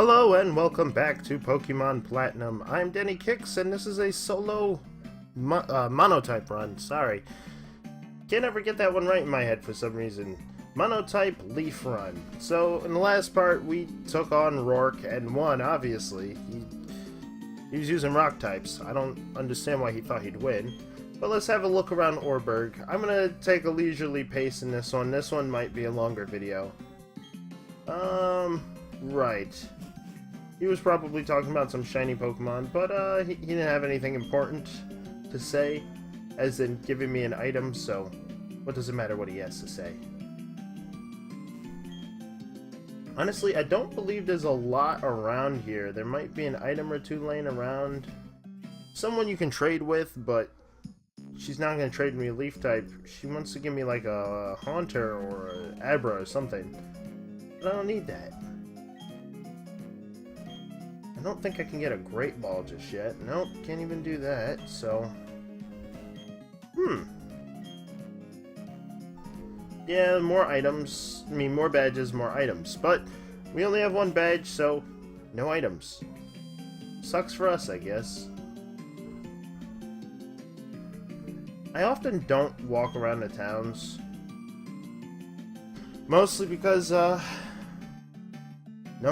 Hello and welcome back to Pokemon Platinum. I'm Dannykicks and this is a solo monotype run. Sorry. Can't ever get that one right in my head for some reason. Monotype Leaf run. So in the last part we took on Roark and won, obviously. He was using rock types. I don't understand why he thought he'd win. But let's have a look around Oreburgh. I'm gonna take a leisurely pace in this one. This one might be a longer video. Right. He was probably talking about some shiny Pokemon, but he didn't have anything important to say, as in giving me an item, so what does it matter what he has to say? Honestly, I don't believe there's a lot around here. There might be an item or two laying around. Someone you can trade with, but she's not going to trade me a Leaf type. She wants to give me like a Haunter or an Abra or something. But I don't need that. I don't think I can get a Great Ball just yet. Nope, can't even do that, so... Yeah, more items. I mean, more badges, more items. But we only have one badge, so no items. Sucks for us, I guess. I often don't walk around the towns. Mostly because, no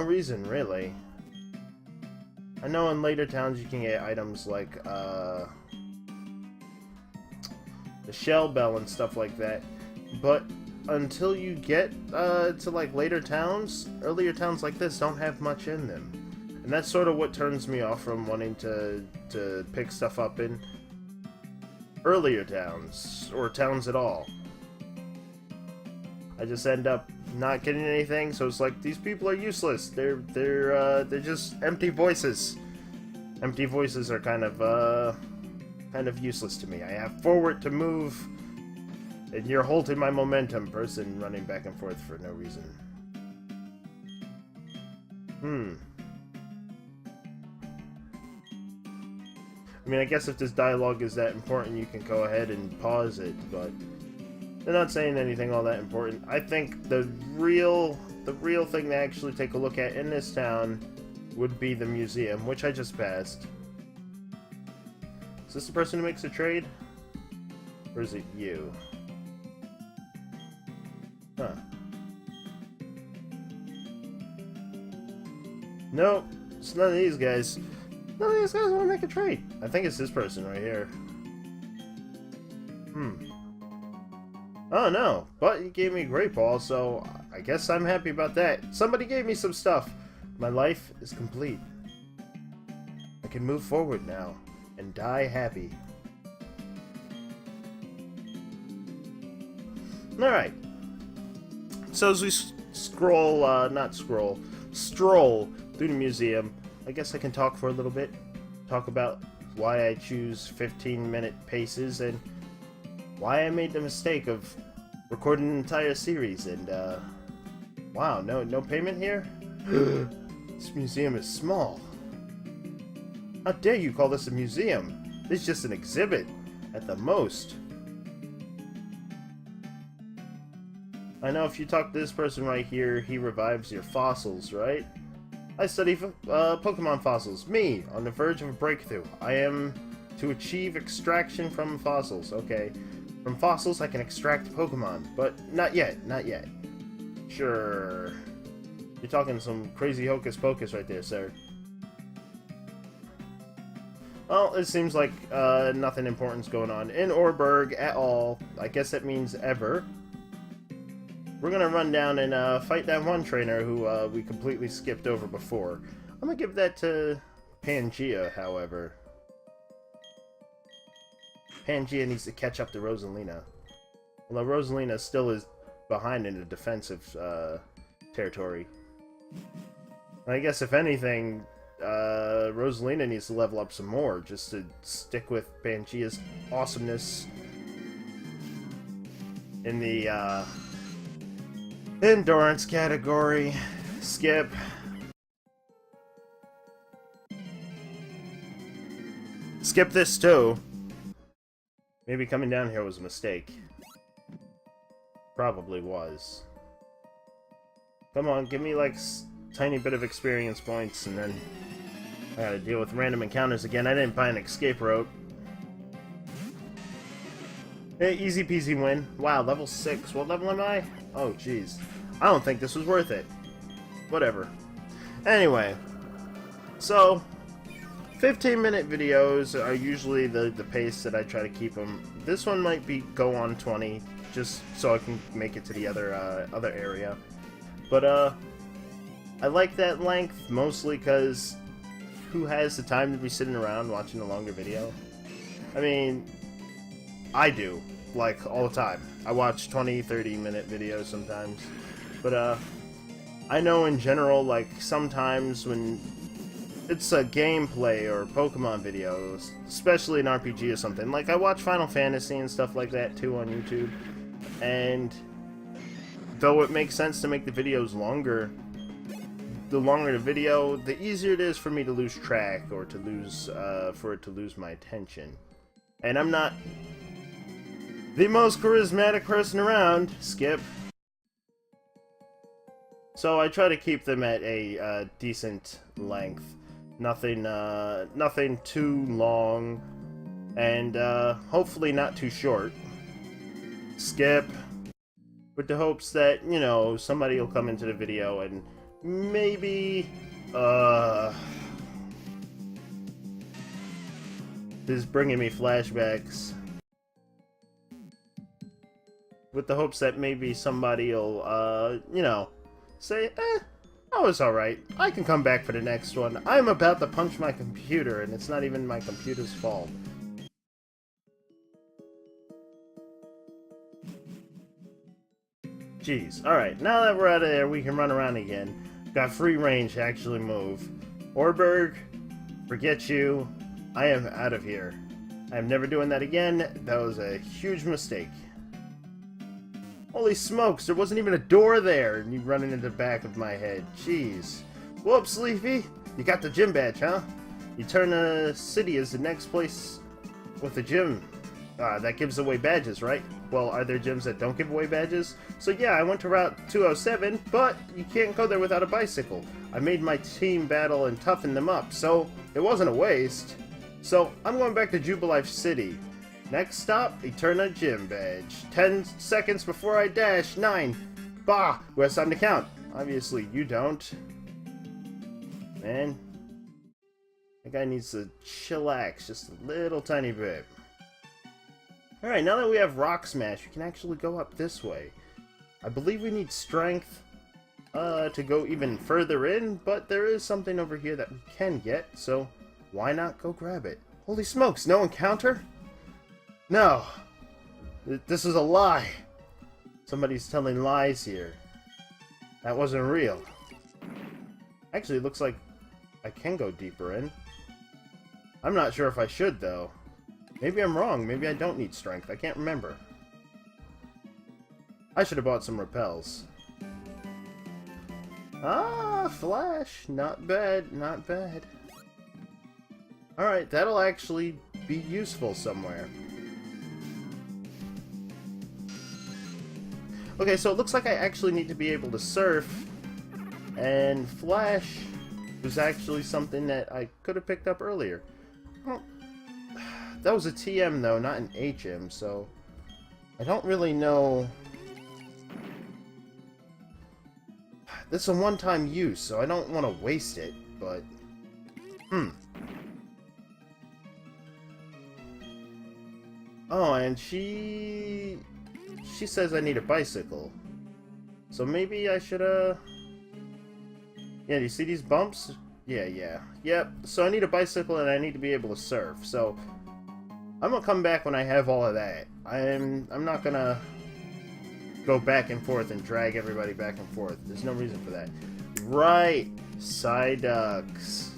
reason, really. I know in later towns you can get items like, the Shell Bell and stuff like that, but until you get, to, like, later towns, earlier towns like this don't have much in them. And that's sort of what turns me off from wanting to pick stuff up in earlier towns, or towns at all. I just end up not getting anything, so it's like, these people are useless. They're just empty voices. Empty voices are kind of useless to me. I have forward to move, and you're holding my momentum, person running back and forth for no reason. I mean, I guess if this dialogue is that important, you can go ahead and pause it, but they're not saying anything all that important. I think the real thing to actually take a look at in this town would be the museum, which I just passed. Is this the person who makes a trade? Or is it you? Huh. Nope, it's none of these guys. None of these guys want to make a trade. I think it's this person right here. Oh no, but he gave me a Great Ball, so I guess I'm happy about that. Somebody gave me some stuff. My life is complete. I can move forward now and die happy. Alright. So as we stroll through the museum, I guess I can talk for a little bit. Talk about why I choose 15-minute paces and why I made the mistake of recording an entire series, and wow, no payment here? This museum is small. How dare you call this a museum? This is just an exhibit, at the most. I know if you talk to this person right here, he revives your fossils, right? I study Pokemon fossils. Me, on the verge of a breakthrough. I am to achieve extraction from fossils. Okay. From fossils, I can extract Pokemon, but not yet, not yet. Sure. You're talking some crazy hocus pocus right there, sir. Well, it seems like nothing important's going on in Oreburgh at all. I guess that means ever. We're gonna run down and fight that one trainer who we completely skipped over before. I'm gonna give that to Pangea, however. Pangea needs to catch up to Rosalina. Although Rosalina still is behind in the defensive territory. I guess if anything, Rosalina needs to level up some more just to stick with Pangea's awesomeness in the endurance category. Skip. Skip this too. Maybe coming down here was a mistake. Probably was. Come on, give me like tiny bit of experience points, and then I gotta deal with random encounters again. I didn't buy an escape rope. Hey, easy peasy win. Wow, level 6. What level am I? Oh, jeez. I don't think this was worth it. Whatever. Anyway, so 15-minute videos are usually the pace that I try to keep them. This one might go on 20, just so I can make it to the other area. But I like that length mostly because who has the time to be sitting around watching a longer video? I mean, I do, like, all the time. I watch 20, 30-minute videos sometimes. But I know in general, like, sometimes when it's a gameplay or Pokémon videos, especially an RPG or something, like I watch Final Fantasy and stuff like that too on YouTube, and though it makes sense to make the videos longer, the longer the video, the easier it is for me to lose track or to lose, for it to lose my attention. And I'm not the most charismatic person around, Skip. So I try to keep them at a decent length. Nothing too long, and hopefully not too short. Skip. With the hopes that, you know, somebody will come into the video and maybe, this is bringing me flashbacks. With the hopes that maybe somebody will, you know, say, that was alright. I can come back for the next one. I'm about to punch my computer, and it's not even my computer's fault. Jeez. Alright, now that we're out of there, we can run around again. Got free range to actually move. Oreburgh, forget you. I am out of here. I'm never doing that again. That was a huge mistake. Holy smokes, there wasn't even a door there, and you running into the back of my head. Jeez. Whoops, Leify. You got the gym badge, huh? You turn a city as the next place with a gym. That gives away badges, right? Well, are there gyms that don't give away badges? So yeah, I went to Route 207, but you can't go there without a bicycle. I made my team battle and toughen them up, so it wasn't a waste. So, I'm going back to Jubilife City. Next stop, Eterna Gym Badge. 10 seconds before I dash. 9. Bah! Who has time to count? Obviously, you don't. Man. That guy needs to chillax just a little tiny bit. Alright, now that we have Rock Smash, we can actually go up this way. I believe we need Strength to go even further in, but there is something over here that we can get, so why not go grab it? Holy smokes, no encounter? No. This is a lie. Somebody's telling lies here. That wasn't real. Actually, it looks like I can go deeper in. I'm not sure if I should, though. Maybe I'm wrong. Maybe I don't need strength. I can't remember. I should have bought some repels. Ah, Flash. Not bad. Not bad. Alright, that'll actually be useful somewhere. Okay, so it looks like I actually need to be able to surf. And Flash was actually something that I could have picked up earlier. Well, that was a TM though, not an HM, so I don't really know. This is a one-time use, so I don't want to waste it, but Oh, and she says I need a bicycle. So maybe I should yeah, do you see these bumps? Yeah. Yep. So I need a bicycle and I need to be able to surf. So I'm gonna come back when I have all of that. I'm not gonna go back and forth and drag everybody back and forth. There's no reason for that. Right. Psyducks.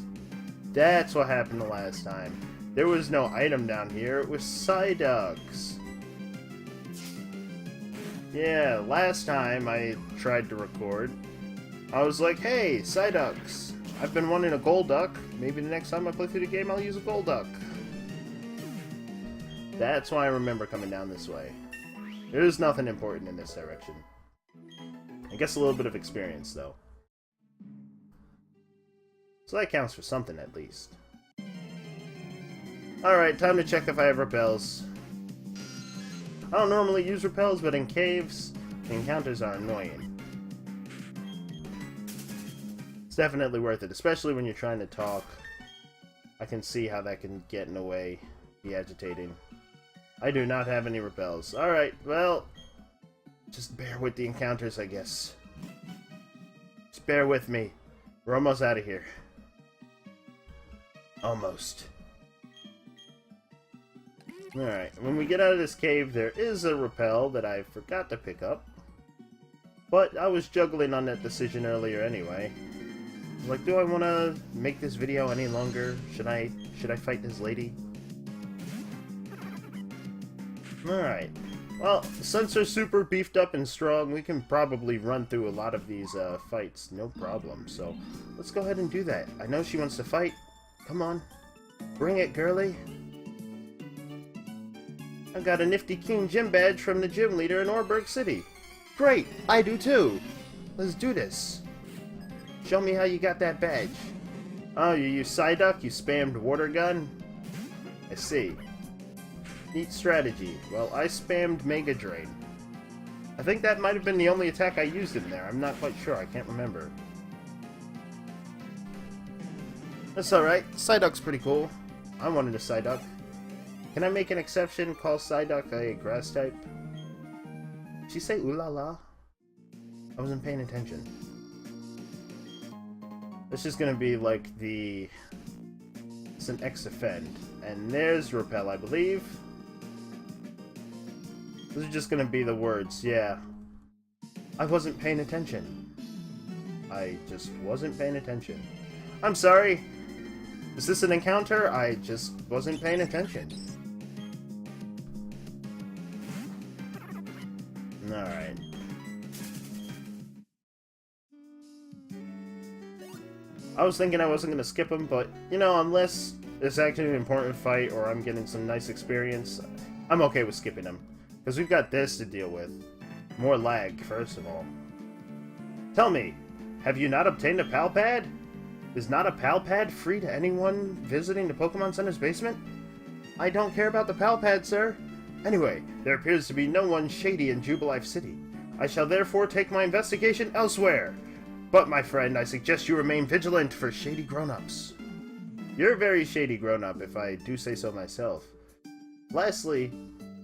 That's what happened the last time. There was no item down here. It was Psyducks. Yeah, last time I tried to record, I was like, hey, Psyducks, I've been wanting a Golduck. Maybe the next time I play through the game, I'll use a Golduck. That's why I remember coming down this way. There's nothing important in this direction. I guess a little bit of experience, though. So that counts for something at least. Alright, time to check if I have repels. I don't normally use repels, but in caves, the encounters are annoying. It's definitely worth it, especially when you're trying to talk. I can see how that can get in the way, be agitating. I do not have any repels. Alright, well, just bear with the encounters, I guess. Just bear with me. We're almost out of here. Almost. Alright, when we get out of this cave, there is a repel that I forgot to pick up. But I was juggling on that decision earlier anyway. Like, do I want to make this video any longer? Should I fight this lady? Alright. Well, since they're super beefed up and strong, we can probably run through a lot of these fights, no problem. So, let's go ahead and do that. I know she wants to fight. Come on. Bring it, girly. I got a nifty King Gym badge from the gym leader in Oreburgh City. Great! I do too! Let's do this. Show me how you got that badge. Oh, you used Psyduck? You spammed Water Gun? I see. Neat strategy. Well, I spammed Mega Drain. I think that might have been the only attack I used in there. I'm not quite sure. I can't remember. That's alright. Psyduck's pretty cool. I wanted a Psyduck. Can I make an exception? Call Psyduck a grass type? Did she say ooh la la? I wasn't paying attention. It's just gonna be like the... It's an X-Offend. And there's Repel, I believe. Those are just gonna be the words, yeah. I wasn't paying attention. I just wasn't paying attention. I'm sorry! Is this an encounter? I just wasn't paying attention. Alright. I was thinking I wasn't going to skip them, but, you know, unless it's actually an important fight or I'm getting some nice experience, I'm okay with skipping them. Because we've got this to deal with. More lag, first of all. Tell me, have you not obtained a Pal Pad? Is not a Pal Pad free to anyone visiting the Pokemon Center's basement? I don't care about the Pal Pad, sir. Anyway, there appears to be no one shady in Jubilife City. I shall therefore take my investigation elsewhere. But, my friend, I suggest you remain vigilant for shady grown-ups. You're a very shady grown-up, if I do say so myself. Lastly,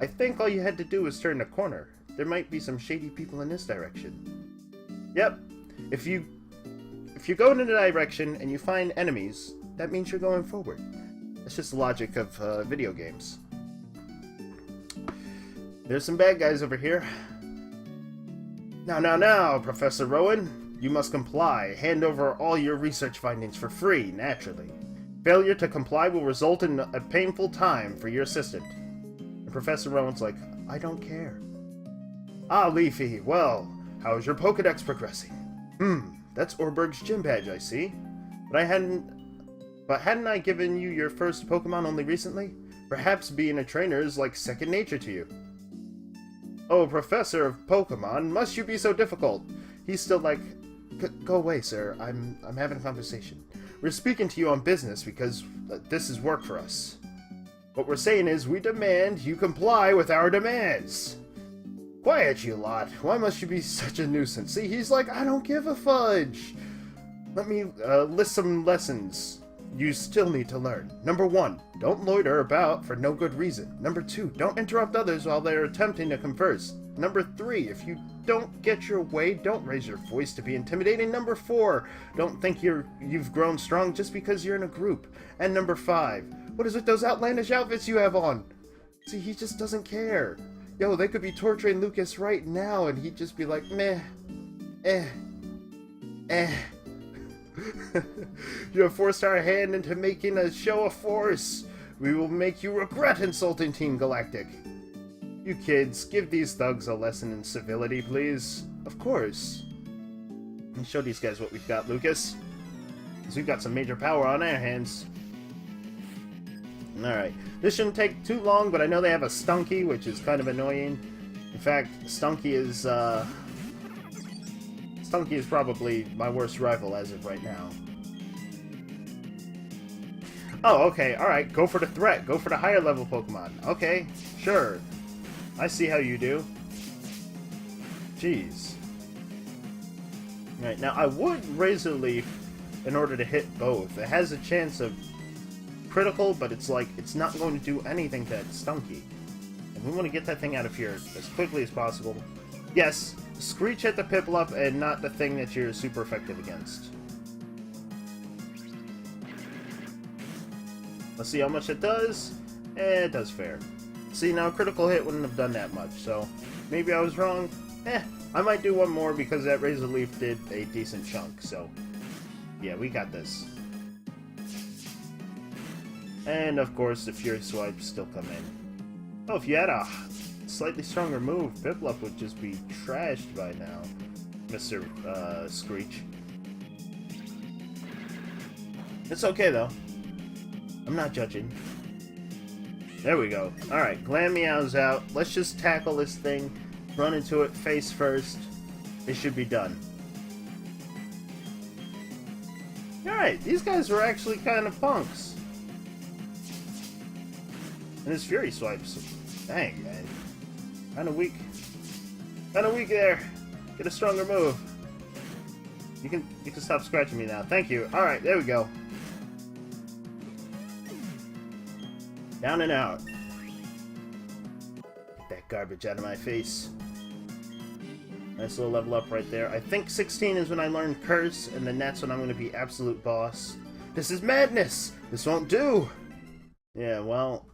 I think all you had to do was turn the corner. There might be some shady people in this direction. Yep, if you go in a direction and you find enemies, that means you're going forward. That's just the logic of video games. There's some bad guys over here. Now, Professor Rowan. You must comply. Hand over all your research findings for free, naturally. Failure to comply will result in a painful time for your assistant. And Professor Rowan's like, I don't care. Ah, Leify, well, how is your Pokedex progressing? That's Oreburgh's gym badge, I see. But hadn't I given you your first Pokemon only recently? Perhaps being a trainer is like second nature to you. Oh, Professor of Pokemon, must you be so difficult? He's still like, go away, sir. I'm having a conversation. We're speaking to you on business because this is work for us. What we're saying is we demand you comply with our demands. Quiet, you lot. Why must you be such a nuisance? See, he's like, I don't give a fudge. Let me list some lessons you still need to learn. Number 1, don't loiter about for no good reason. Number 2, don't interrupt others while they're attempting to converse. Number 3, if you don't get your way, don't raise your voice to be intimidating. Number 4, don't think you've grown strong just because you're in a group. And number 5, what is with those outlandish outfits you have on? See, he just doesn't care. Yo, they could be torturing Lucas right now and he'd just be like, meh, You have forced our hand into making a show of force. We will make you regret insulting Team Galactic. You kids, give these thugs a lesson in civility, please. Of course. Let me show these guys what we've got, Lucas. Because we've got some major power on our hands. Alright. This shouldn't take too long, but I know they have a Stunky, which is kind of annoying. In fact, Stunky is probably my worst rival as of right now. Oh, okay, alright, go for the threat. Go for the higher level Pokemon. Okay, sure. I see how you do. Jeez. Right, now I would Razor Leaf in order to hit both. It has a chance of critical, but it's like, it's not going to do anything to Stunky. And we want to get that thing out of here as quickly as possible. Yes, Screech at the Piplup and not the thing that you're super effective against. Let's see how much it does. It does fair. See, now a critical hit wouldn't have done that much, so maybe I was wrong. I might do one more because that Razor Leaf did a decent chunk, so yeah, we got this. And of course, the Fury Swipes still come in. Oh, if you had a slightly stronger move, Piplup would just be trashed by now, Mr. Screech. It's okay, though. I'm not judging. There we go. Alright, Glameow's out. Let's just tackle this thing. Run into it face first. It should be done. Alright, these guys were actually kind of punks. And his Fury Swipes. Dang, man. Kinda weak. Kinda weak there. Get a stronger move. You can stop scratching me now. Thank you. Alright, there we go. Down and out. Get that garbage out of my face. Nice little level up right there. I think 16 is when I learned Curse, and then that's when I'm going to be absolute boss. This is madness! This won't do! Yeah, well,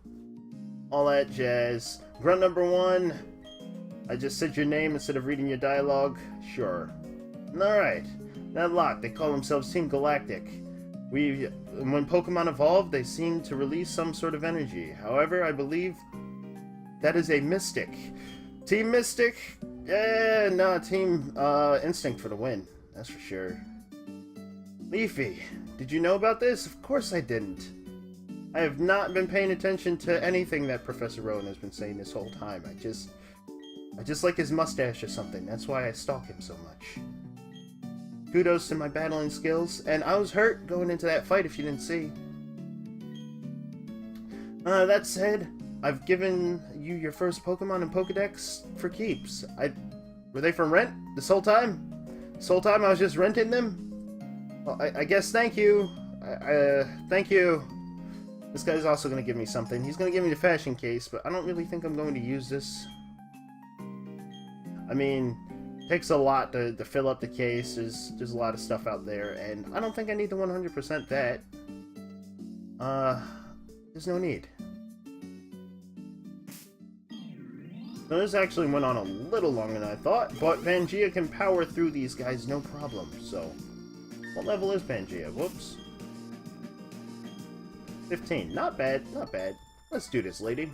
all that jazz. Grunt number 1. I just said your name instead of reading your dialogue. Sure. Alright. That lot, they call themselves Team Galactic. When Pokemon evolve, they seem to release some sort of energy. However, I believe that is a Mystic. Team Mystic? Yeah, no, Team Instinct for the win. That's for sure. Leafy, did you know about this? Of course I didn't. I have not been paying attention to anything that Professor Rowan has been saying this whole time. I just like his mustache or something. That's why I stalk him so much. Kudos to my battling skills, and I was hurt going into that fight if you didn't see. That said, I've given you your first Pokemon and Pokedex for keeps. Were they for rent this whole time? This whole time I was just renting them? Well, I guess thank you. Thank you. This guy's also going to give me something. He's going to give me the fashion case, but I don't really think I'm going to use this. I mean, it takes a lot to fill up the case. There's a lot of stuff out there, and I don't think I need the 100% that. There's no need. So this actually went on a little longer than I thought, but Pangea can power through these guys no problem, so... What level is Pangea? Whoops. 15. Not bad, not bad. Let's do this, lady.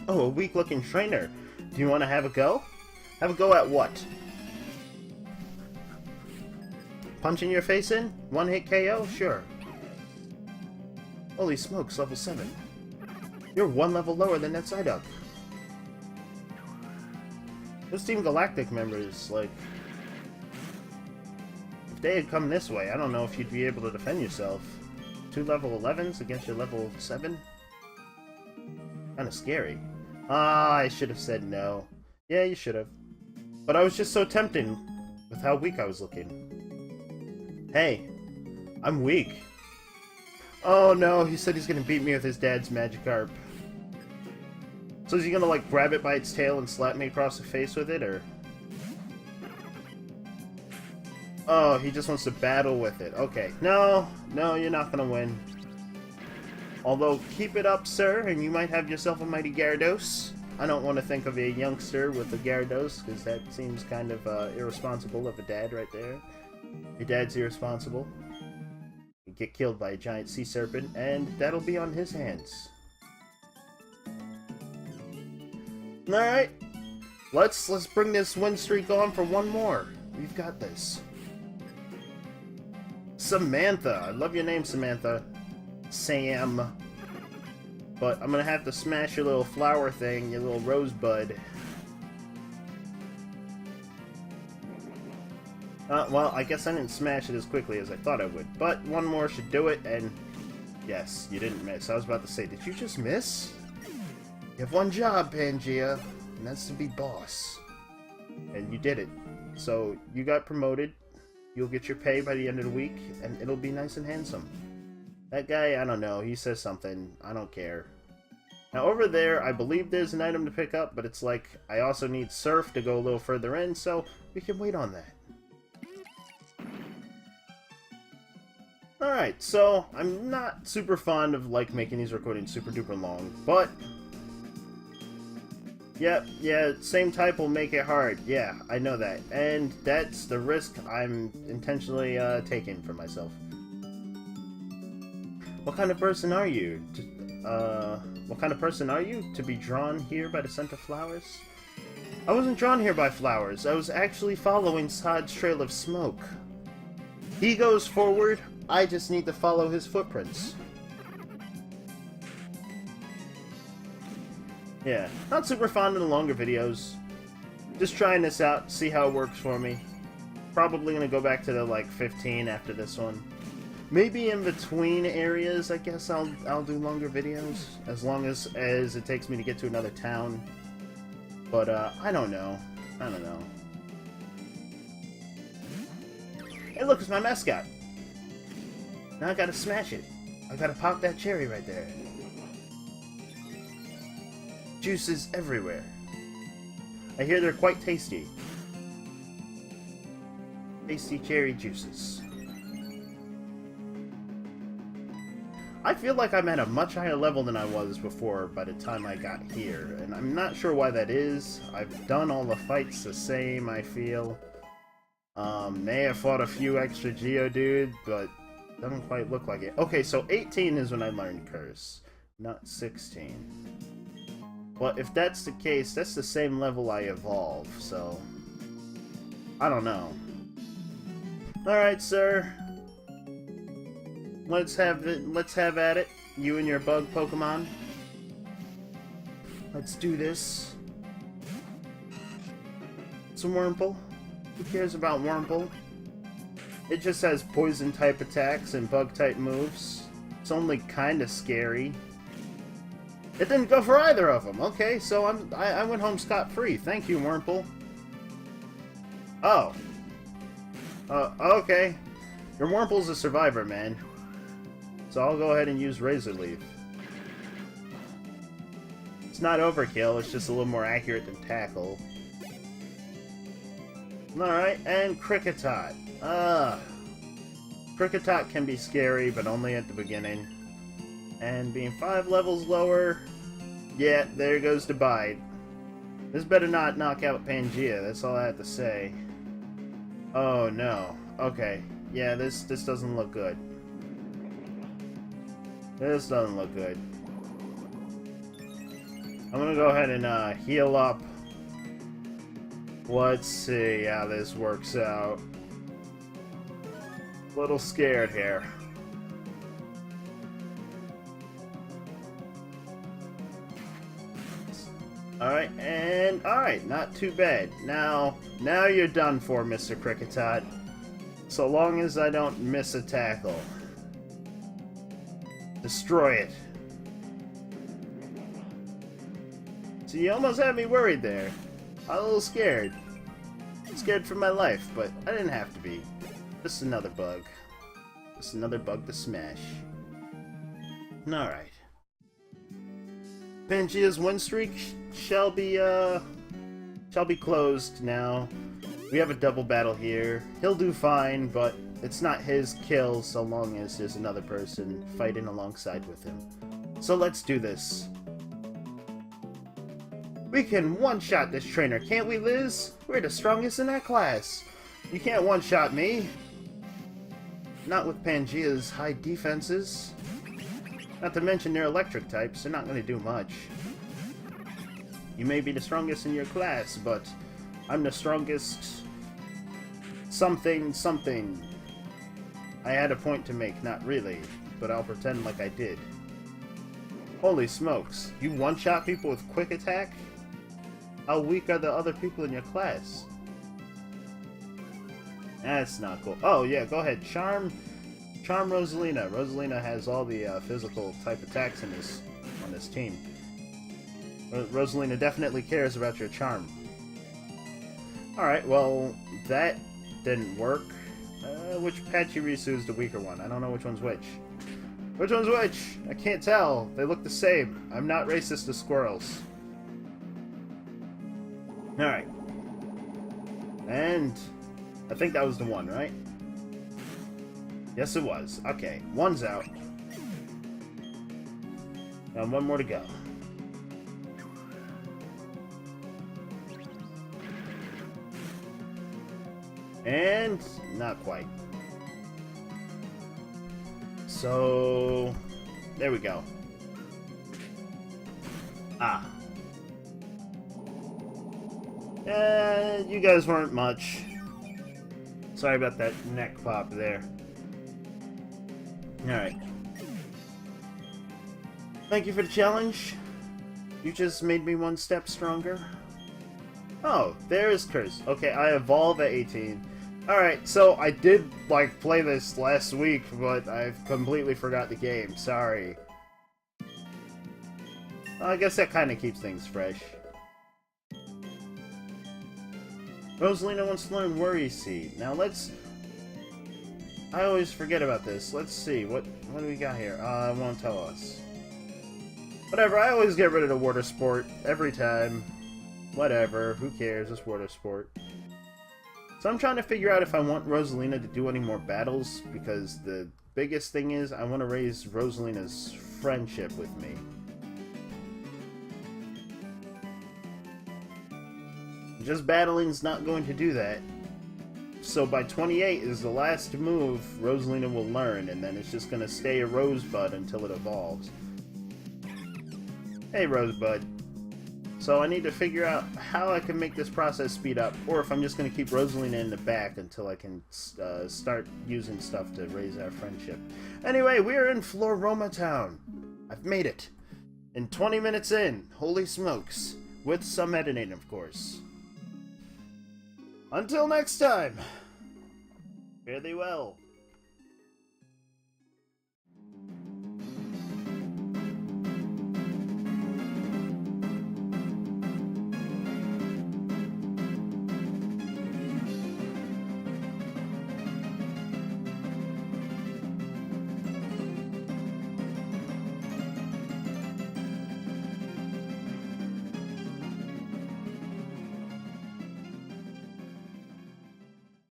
Oh, a weak-looking trainer. Do you want to have a go? Have a go at what? Punching your face in? One-hit KO? Sure. Holy smokes, level 7. You're one level lower than that Psyduck. Those Team Galactic members, like... If they had come this way, I don't know if you'd be able to defend yourself. 2 level 11s against your level 7? Kinda scary. Ah, I should have said no. Yeah, you should have. But I was just so tempting with how weak I was looking. Hey, I'm weak. Oh no, he said he's gonna beat me with his dad's Magikarp. So is he gonna, like, grab it by its tail and slap me across the face with it, or...? Oh, he just wants to battle with it. Okay. No, no, you're not gonna win. Although, keep it up, sir, and you might have yourself a mighty Gyarados. I don't want to think of a youngster with a Gyarados, because that seems kind of irresponsible of a dad right there. Your dad's irresponsible. You get killed by a giant sea serpent, and that'll be on his hands. Alright, let's bring this win streak on for one more. We've got this. Samantha. I love your name, Samantha. Sam. But I'm gonna have to smash your little flower thing, your little rosebud. Well, I guess I didn't smash it as quickly as I thought I would, but one more should do it, and yes, you didn't miss. I was about to say, did you just miss? You have one job, Pangea, and that's to be boss. And you did it. So, you got promoted, you'll get your pay by the end of the week, and it'll be nice and handsome. That guy, I don't know, he says something, I don't care. Now over there, I believe there's an item to pick up, but it's like, I also need Surf to go a little further in, so we can wait on that. Alright, so I'm not super fond of like making these recordings super duper long, but yeah, same type will make it hard. Yeah, I know that. And that's the risk I'm intentionally taking for myself. What kind of person are you? What kind of person are you to be drawn here by the scent of flowers? I wasn't drawn here by flowers. I was actually following Sod's trail of smoke. He goes forward, I just need to follow his footprints. Yeah, not super fond of the longer videos. Just trying this out, see how it works for me. Probably gonna go back to the like 15 after this one. Maybe in between areas, I guess I'll do longer videos, as long as it takes me to get to another town. But I don't know. Hey, look, it's my mascot. Now I gotta smash it. I gotta pop that cherry right there. Juices everywhere. I hear they're quite tasty. Tasty cherry juices. I feel like I'm at a much higher level than I was before by the time I got here, and I'm not sure why that is. I've done all the fights the same, I feel. May have fought a few extra Geodude, but doesn't quite look like it. Okay, so 18 is when I learned Curse, not 16. Well, if that's the case, that's the same level I evolve, so I don't know. Alright, sir. Let's have at it. You and your bug Pokemon. Let's do this. It's a Wurmple. Who cares about Wurmple? It just has poison type attacks and bug type moves. It's only kinda scary. It didn't go for either of them. Okay, so I went home scot-free. Thank you, Wurmple. Oh. Okay. Your Wurmple's a survivor, man. So I'll go ahead and use Razor Leaf. It's not overkill, it's just a little more accurate than Tackle. Alright, and Kricketot. Kricketot can be scary, but only at the beginning. And being 5 levels lower, yeah, there goes the bite. This better not knock out Pangea, that's all I have to say. Oh no. Okay. Yeah, this doesn't look good. This doesn't look good. I'm gonna go ahead and heal up. Let's see how this works out. A little scared here. Alright, and alright, not too bad. Now you're done for, Mr. Kricketot. So long as I don't miss a tackle. Destroy it. So you almost had me worried there. I was a little scared. Scared for my life, but I didn't have to be. Just another bug. Just another bug to smash. Alright. Pangea's win streak shall be closed now. We have a double battle here. He'll do fine, but it's not his kill so long as there's another person fighting alongside with him. So let's do this. We can one-shot this trainer, can't we, Liz? We're the strongest in our class. You can't one-shot me. Not with Pangea's high defenses. Not to mention they're electric types, they're not going to do much. You may be the strongest in your class, but I'm the strongest something. I had a point to make, not really, but I'll pretend like I did. Holy smokes, you one-shot people with quick attack? How weak are the other people in your class? That's not cool. Oh, yeah, go ahead. Charm Rosalina. Rosalina has all the physical type attacks on this team. Rosalina definitely cares about your charm. Alright, well, that didn't work. Which Pachirisu is the weaker one? I don't know which one's which. Which one's which? I can't tell. They look the same. I'm not racist to squirrels. Alright. And I think that was the one, right? Yes, it was. Okay, one's out. And one more to go. And not quite. So there we go. Ah. You guys weren't much. Sorry about that neck pop there. Alright. Thank you for the challenge. You just made me one step stronger. Oh, there's Curse. Okay, I evolve at 18. Alright, so I did, like, play this last week, but I've completely forgot the game. Sorry. Well, I guess that kind of keeps things fresh. Rosalina wants to learn Worry Seed. Now let's... I always forget about this. Let's see. What do we got here? It won't tell us. Whatever, I always get rid of the water sport. Every time. Whatever. Who cares? It's water sport. So I'm trying to figure out if I want Rosalina to do any more battles, because the biggest thing is I want to raise Rosalina's friendship with me. Just battling's not going to do that. So by 28 is the last move Rosalina will learn, and then it's just going to stay a Rosebud until it evolves. Hey Rosebud. So I need to figure out how I can make this process speed up, or if I'm just going to keep Rosalina in the back until I can start using stuff to raise our friendship. Anyway, we're in Floroma Town. I've made it. In 20 minutes in. Holy smokes. With some editing, of course. Until next time. Fare thee well.